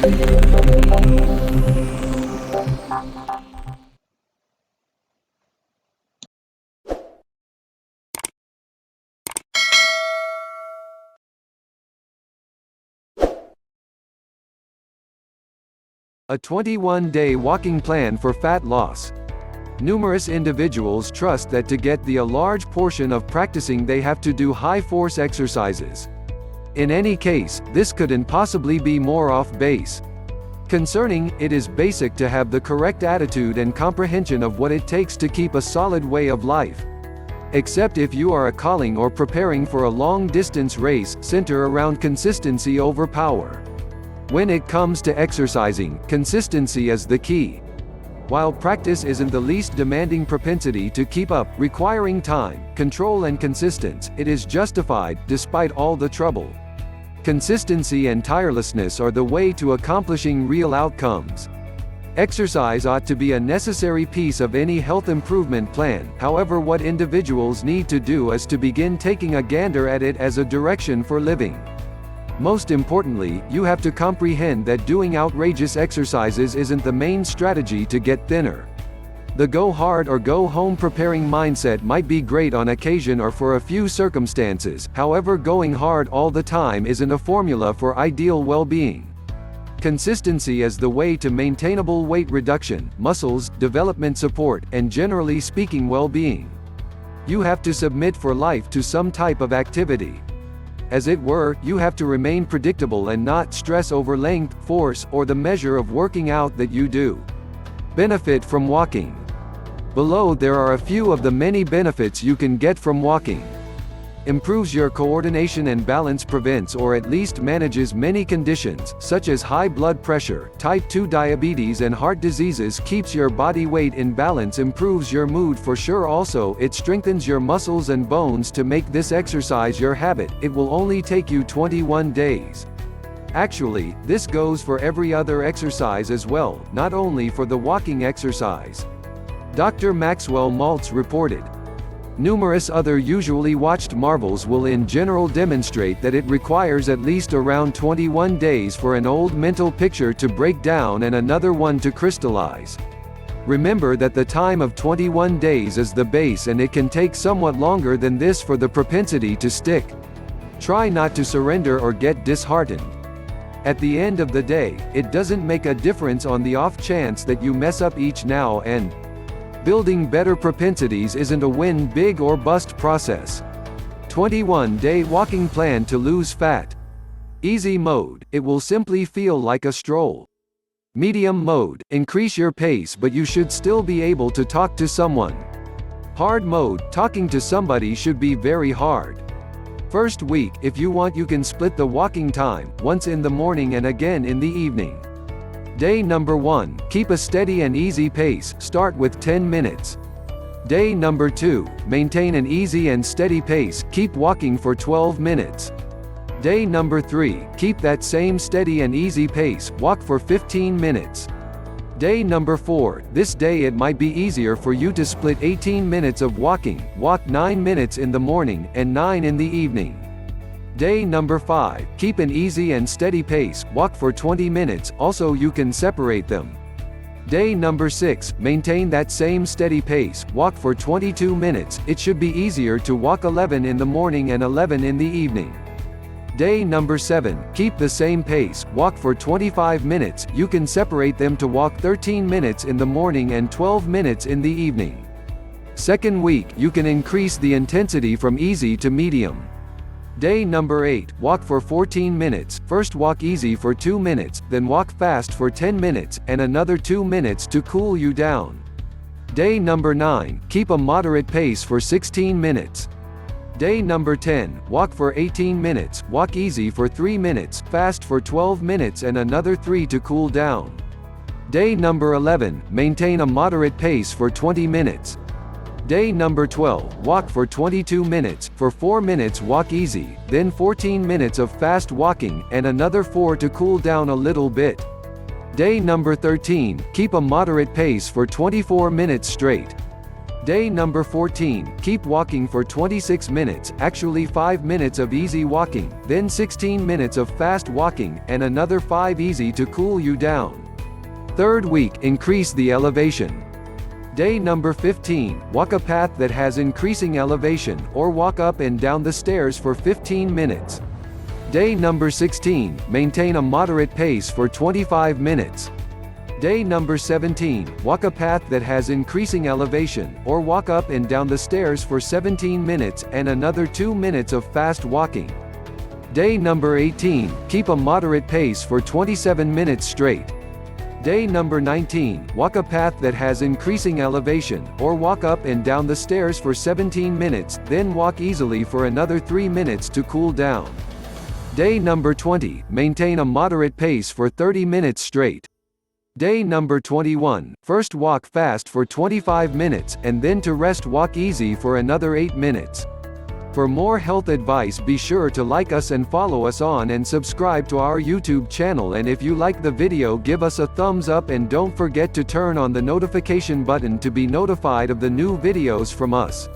A 21-day walking plan for fat loss. Numerous individuals trust that to get a large portion of practicing they have to do high-force exercises. In any case, this could impossibly be more off base. Concerning, it is basic to have the correct attitude and comprehension of what it takes to keep a solid way of life. Except if you are a calling or preparing for a long-distance race, center around consistency over power. When it comes to exercising, consistency is the key. While practice isn't the least demanding propensity to keep up, requiring time, control and consistency, it is justified, despite all the trouble. Consistency and tirelessness are the way to accomplishing real outcomes. Exercise ought to be a necessary piece of any health improvement plan, however what individuals need to do is to begin taking a gander at it as a direction for living. Most importantly, you have to comprehend that doing outrageous exercises isn't the main strategy to get thinner. The go hard or go home preparing mindset might be great on occasion or for a few circumstances, however going hard all the time isn't a formula for ideal well-being. Consistency is the way to maintainable weight reduction, muscles, development support, and generally speaking well-being. You have to submit for life to some type of activity. As it were, you have to remain predictable and not stress over length, force, or the measure of working out that you do. Benefit from walking. Below there are a few of the many benefits you can get from walking. Improves your coordination and balance, prevents or at least manages many conditions, such as high blood pressure, type 2 diabetes and heart diseases, keeps your body weight in balance, improves your mood for sure. Also, it strengthens your muscles and bones. To make this exercise your habit, it will only take you 21 days. Actually, this goes for every other exercise as well, not only for the walking exercise. Dr. Maxwell Malts reported. Numerous other usually watched marvels will in general demonstrate that it requires at least around 21 days for an old mental picture to break down and another one to crystallize. Remember that the time of 21 days is the base, and it can take somewhat longer than this for the propensity to stick. Try not to surrender or get disheartened. At the end of the day, it doesn't make a difference on the off chance that you mess up each now and building better propensities isn't a win big or bust process. 21-day walking plan to lose fat. Easy mode, it will simply feel like a stroll. Medium mode, increase your pace but you should still be able to talk to someone. Hard mode, talking to somebody should be very hard. First week, if you want you can split the walking time, once in the morning and again in the evening. Day number 1, keep a steady and easy pace, start with 10 minutes. Day number 2, maintain an easy and steady pace, keep walking for 12 minutes. Day number 3, keep that same steady and easy pace, walk for 15 minutes. Day number 4, this day it might be easier for you to split 18 minutes of walking, walk 9 minutes in the morning, and 9 in the evening. Day number 5, keep an easy and steady pace, walk for 20 minutes, also you can separate them. Day number 6, maintain that same steady pace, walk for 22 minutes, it should be easier to walk 11 in the morning and 11 in the evening. Day number 7, keep the same pace, walk for 25 minutes, you can separate them to walk 13 minutes in the morning and 12 minutes in the evening. Second week, you can increase the intensity from easy to medium. Day number 8, walk for 14 minutes, first walk easy for 2 minutes, then walk fast for 10 minutes, and another 2 minutes to cool you down. Day number 9, keep a moderate pace for 16 minutes. Day number 10, walk for 18 minutes, walk easy for 3 minutes, fast for 12 minutes and another 3 to cool down. Day number 11, maintain a moderate pace for 20 minutes. Day number 12, walk for 22 minutes, for 4 minutes walk easy, then 14 minutes of fast walking, and another 4 to cool down a little bit. Day number 13, keep a moderate pace for 24 minutes straight. Day number 14, keep walking for 26 minutes, actually 5 minutes of easy walking, then 16 minutes of fast walking, and another 5 easy to cool you down. Third week, increase the elevation. Day number 15, walk a path that has increasing elevation, or walk up and down the stairs for 15 minutes. Day number 16, maintain a moderate pace for 25 minutes. Day number 17, walk a path that has increasing elevation, or walk up and down the stairs for 17 minutes, and another 2 minutes of fast walking. Day number 18, keep a moderate pace for 27 minutes straight. Day number 19, walk a path that has increasing elevation, or walk up and down the stairs for 17 minutes, then walk easily for another 3 minutes to cool down. Day number 20, maintain a moderate pace for 30 minutes straight. Day number 21, first walk fast for 25 minutes, and then to rest walk easy for another 8 minutes. For more health advice, be sure to like us and follow us on and subscribe to our YouTube channel, and if you like the video, give us a thumbs up and don't forget to turn on the notification button to be notified of the new videos from us.